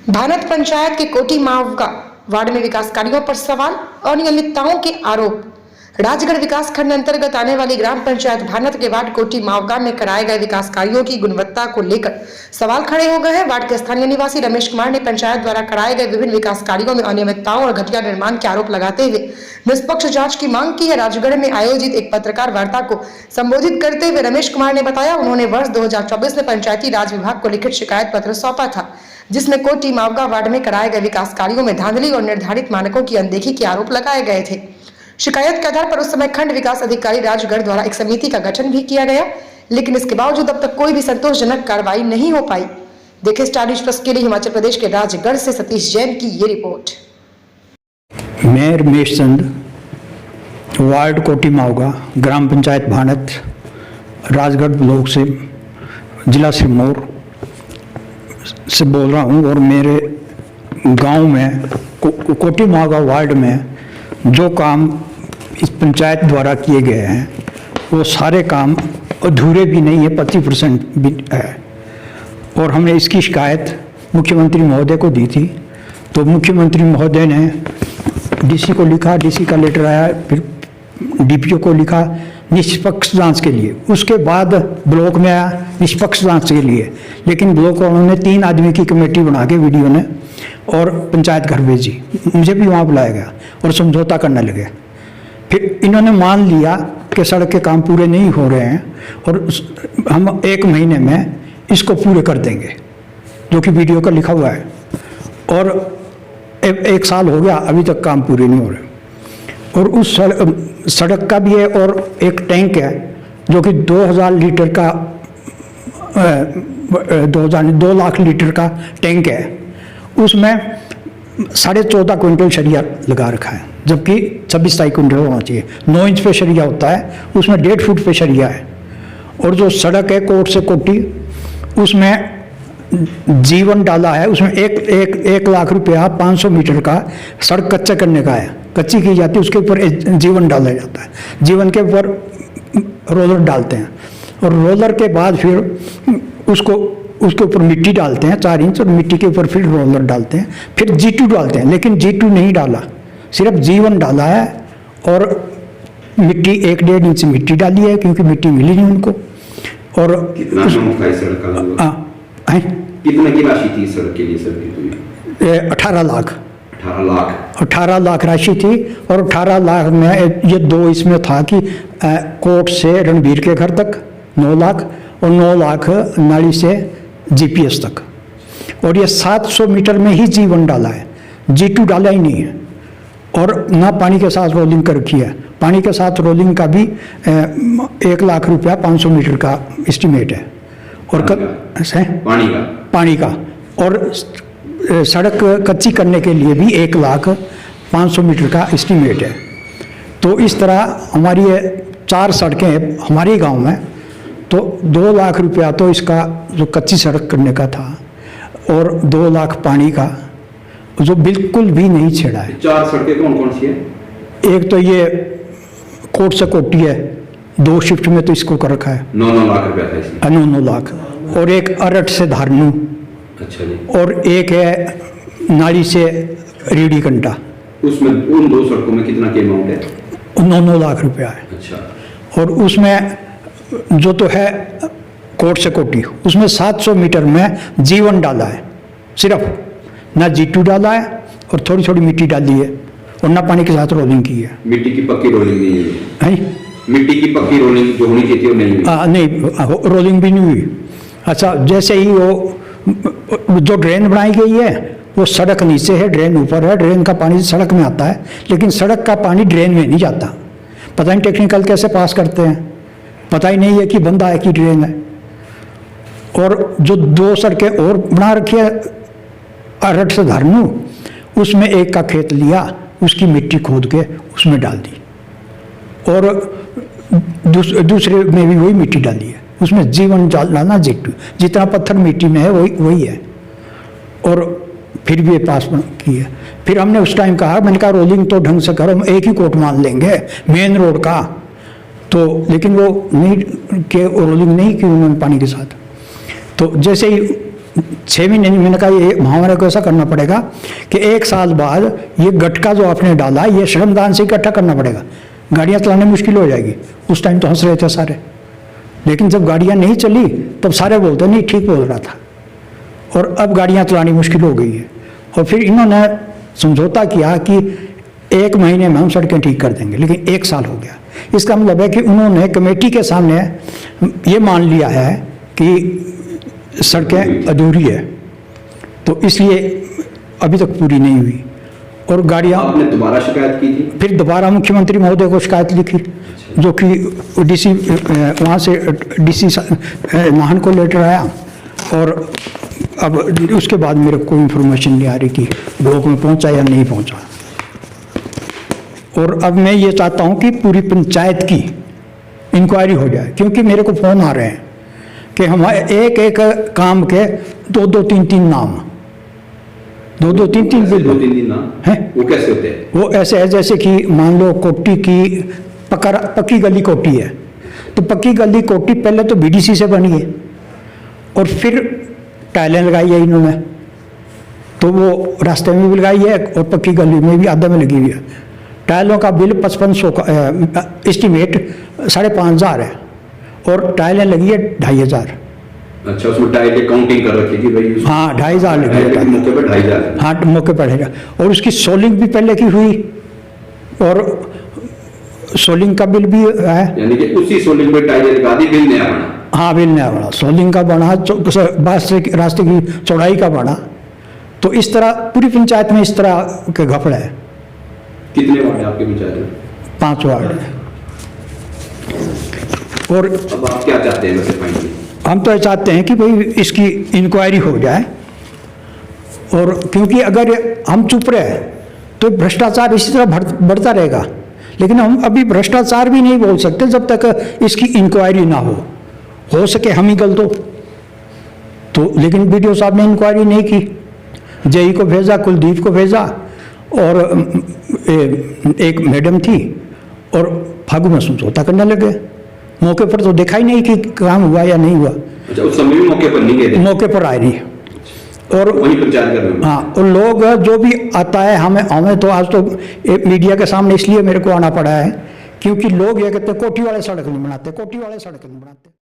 भानत पंचायत के कोटी मावगा वार्ड में विकास कार्यों पर सवाल, अनियमितताओं के आरोप। राजगढ़ विकास खंड अंतर्गत आने वाली ग्राम पंचायत भानत के वार्ड कोटी मावगा में कराए गए विकास कार्यों की गुणवत्ता को लेकर सवाल खड़े हो गए हैं। वार्ड के स्थानीय निवासी रमेश कुमार ने पंचायत द्वारा कराए गए विभिन्न विकास कार्यों में अनियमितताओं और घटिया निर्माण के आरोप लगाते हुए निष्पक्ष जांच की मांग की है। राजगढ़ में आयोजित एक पत्रकार वार्ता को संबोधित करते हुए रमेश कुमार ने बताया, उन्होंने वर्ष 2024 में पंचायती राज विभाग को लिखित शिकायत पत्र सौंपा था, जिसमें कोटी मावगा वार्ड में कराए गए विकास कार्यों में धांधली और निर्धारित मानकों की अनदेखी के आरोप लगाए गए थे। शिकायत के आधार पर उस समय खंड विकास अधिकारी राजगढ़ द्वारा एक समिति का गठन भी किया गया, लेकिन इसके बावजूद अब तक कोई भी संतोषजनक कार्रवाई नहीं हो पाई। देखिए स्टार न्यूज़ प्लस के लिए हिमाचल प्रदेश के राजगढ़ से सतीश जैन की ये रिपोर्ट। मैं रमेश चंद, वार्ड कोटी मावगा, ग्राम पंचायत भानत, राजगढ़ ब्लॉक से, जिला सिरमौर से बोल रहा हूँ। और मेरे गांव में कोटी मावगा वार्ड में जो काम इस पंचायत द्वारा किए गए हैं वो सारे काम अधूरे भी नहीं है, 25% भी है। और हमने इसकी शिकायत मुख्यमंत्री महोदय को दी थी, तो मुख्यमंत्री महोदय ने डीसी को लिखा, डीसी का लेटर आया, फिर डीपीओ को लिखा निष्पक्ष जांच के लिए। उसके बाद ब्लॉक में आया निष्पक्ष जांच के लिए, लेकिन ब्लॉक वालों ने 3 आदमी की कमेटी बना के वीडियो ने और पंचायत घर भेजी। मुझे भी वहाँ बुलाया गया और समझौता करने लगे। फिर इन्होंने मान लिया कि सड़क के काम पूरे नहीं हो रहे हैं और हम 1 महीने में इसको पूरे कर देंगे, जो कि वीडियो का लिखा हुआ है। और 1 साल हो गया, अभी तक काम पूरे नहीं हो रहे। और उस सड़क का भी है और एक टैंक है जो कि 2000 लीटर का 2 लाख लीटर का टैंक है। उसमें 14.5 क्विंटल सरिया लगा रखा है, जबकि 26-27 क्विंटल होना चाहिए। 9 इंच पे सरिया होता है, उसमें 1.5 फुट पे सरिया है। और जो सड़क है कोट से कोटी, उसमें जीवन डाला है, उसमें 1 लाख रुपया 500 मीटर का सड़क कच्चा करने का है, कच्ची की जाती है, उसके ऊपर जीवन डाला जाता है। जीवन के ऊपर रोलर डालते हैं और रोलर के बाद फिर उसके ऊपर मिट्टी डालते हैं 4 इंच, और मिट्टी के ऊपर फिर रोलर डालते हैं, फिर G2 डालते हैं। लेकिन G2 नहीं डाला, सिर्फ जीवन डाला है। और मिट्टी 1-1.5 इंच मिट्टी डाली है, क्योंकि मिट्टी मिली नहीं उनको। और कितना सड़क का लगभग कितने की राशि थी सड़क के लिए सर? 18 लाख 18 लाख राशि थी। और 18 लाख में ये 2 इसमें था कि कोट से रणबीर के घर तक 9 लाख और 9 लाख नाली से GPS तक। और ये 700 मीटर में ही जीवन डाला है, G2 डाला ही नहीं है। और ना पानी के साथ रोलिंग कर रखी है। पानी के साथ रोलिंग का भी 1 लाख रुपया 500 मीटर का एस्टिमेट है। और पानी का और सड़क कच्ची करने के लिए भी 1 लाख 500 मीटर का एस्टिमेट है। तो इस तरह हमारी 4 सड़कें हैं हमारे गांव में, तो 2 लाख रुपया तो इसका जो कच्ची सड़क करने का था, और 2 लाख पानी का, जो बिल्कुल भी नहीं छेड़ा है। 4 सड़कें कौन कौन सी है? एक तो ये कोट से कोटी है, 2 शिफ्ट में तो इसको कर रखा है। 9 लाख रुपया था इसमें। 9 लाख। और एक अरट से धारनू। अच्छा जी। और एक है नाली से रीढ़ी कंटा। उसमें उन 2 सड़कों में कितना के अमाउंट है? 9 लाख रुपया है। अच्छा। और उसमें जो तो है कोट से कोटी, उसमें 700 मीटर में जीवन डाला है, सिर्फ ना G2 डाला है और थोड़ी थोड़ी मिट्टी डाली है, और ना पानी के साथ रोलिंग की है। मिट्टी की पक्की रोलिंग नहीं है? मिट्टी की पक्की रोलिंग जो होनी चाहिए वो नहीं हुई? नहीं, रोलिंग भी नहीं हुई। अच्छा, जैसे ही वो जो ड्रेन बनाई गई है वो सड़क नीचे है, ड्रेन ऊपर है। ड्रेन का पानी सड़क में आता है, लेकिन सड़क का पानी ड्रेन में नहीं जाता। पता नहीं टेक्निकल कैसे पास करते हैं, पता ही नहीं है कि बंदा है कि ड्रेन है। और जो 2 सड़कें और बना रखी है अरट से धारनू, उसमें एक का खेत लिया, उसकी मिट्टी खोद के उसमें डाल दी, और दूसरे में भी वही मिट्टी डाली है। उसमें जीवन डालना G2, जितना पत्थर मिट्टी में है वही है। और फिर भी पास की है। फिर हमने उस टाइम कहा, मैंने कहा रोलिंग तो ढंग से करो, हम एक ही कोट मान लेंगे मेन रोड का। तो लेकिन वो नहीं कि रोलिंग नहीं की उन्होंने पानी के साथ। तो जैसे ही 6 महीने नहीं, मैंने कहा ये हमारे को ऐसा करना पड़ेगा कि 1 साल बाद ये गटका जो आपने डाला ये श्रमदान से इकट्ठा करना पड़ेगा, गाड़ियाँ चलाने मुश्किल हो जाएगी। उस टाइम तो हंस रहे थे सारे, लेकिन जब गाड़ियाँ नहीं चली तब सारे बोलते नहीं ठीक बोल रहा था, और अब गाड़ियाँ चलानी मुश्किल हो गई है। और फिर इन्होंने समझौता किया कि 1 महीने में हम सड़कें ठीक कर देंगे, लेकिन 1 साल हो गया। इसका मतलब है कि उन्होंने कमेटी के सामने ये मान लिया है कि सड़कें अधूरी है, तो इसलिए अभी तक पूरी नहीं हुई। और गाड़ियाँ आपने दोबारा शिकायत की थी? फिर दोबारा मुख्यमंत्री महोदय को शिकायत लिखी, जो कि डीसी वहाँ से डीसी नाहन को लेटर आया, और अब उसके बाद मेरे को कोई इन्फॉर्मेशन नहीं आ रही कि ब्लॉक में पहुँचा या नहीं पहुँचा। और अब मैं ये चाहता हूँ कि पूरी पंचायत की इंक्वायरी हो जाए, क्योंकि मेरे को फ़ोन आ रहे हैं कि हमारे एक एक काम के 2-2, 3-3 नाम, 2-2, 3-3 2-3 नाम हैं। वो कैसे होते हैं? वो ऐसे है जैसे कि मान लो कोटी की पक्की गली कोटी है, तो पक्की गली कोटी पहले तो बीडीसी से बनी है, और फिर टाइलें लगाई है इन्होंने, तो वो रास्ते में भी लगाई है और पक्की गली में भी आधा में लगी हुई है। टाइलों का बिल 5500 का एस्टिमेट 5,500 है, और टाइलें लगी है 2,500। अच्छा, उसमें टाइल की काउंटिंग कर रखी थी भाई? हाँ, 2,500 लगी है मौके पर 2,500। हाँ, मौके पर है। और उसकी सोलिंग भी पहले की हुई, और सोलिंग का बिल भी है, यानी कि उसी सोलिंग में टाइल लगा दी, बिल नया बना? हाँ, बिल नया बना, सोलिंग का बना, रास्ते की चौड़ाई का बना। तो इस तरह पूरी पंचायत में इस तरह के घपड़े हैं। कितने वार्ड है आपके पंचायत में? 5 वार्ड है। और अब आप क्या चाहते हैं वैसे फाइनली? हम तो ये चाहते हैं कि भाई इसकी इंक्वायरी हो जाए, और क्योंकि अगर हम चुप रहे तो भ्रष्टाचार इसी तरह बढ़ता रहेगा। लेकिन हम अभी भ्रष्टाचार भी नहीं बोल सकते जब तक इसकी इंक्वायरी ना हो सके हम ही गलत हो तो। लेकिन बीडीओ साहब ने इंक्वायरी नहीं की, जेई को भेजा, कुलदीप को भेजा, और एक मैडम थी, और फागू में समझौता करने लगे। मौके पर तो देखा ही नहीं कि काम हुआ या नहीं हुआ। अच्छा, उस समय भी मौके पर नहीं गए थे? मौके पर आए नहीं। और वही पंचायत कर रहे हैं? हाँ, और लोग जो भी आता है, हमें तो आज तो मीडिया के सामने इसलिए मेरे को आना पड़ा है, क्योंकि लोग ये कहते हैं कोठी वाले सड़क नहीं बनाते, कोठी वाले सड़क नहीं बनाते।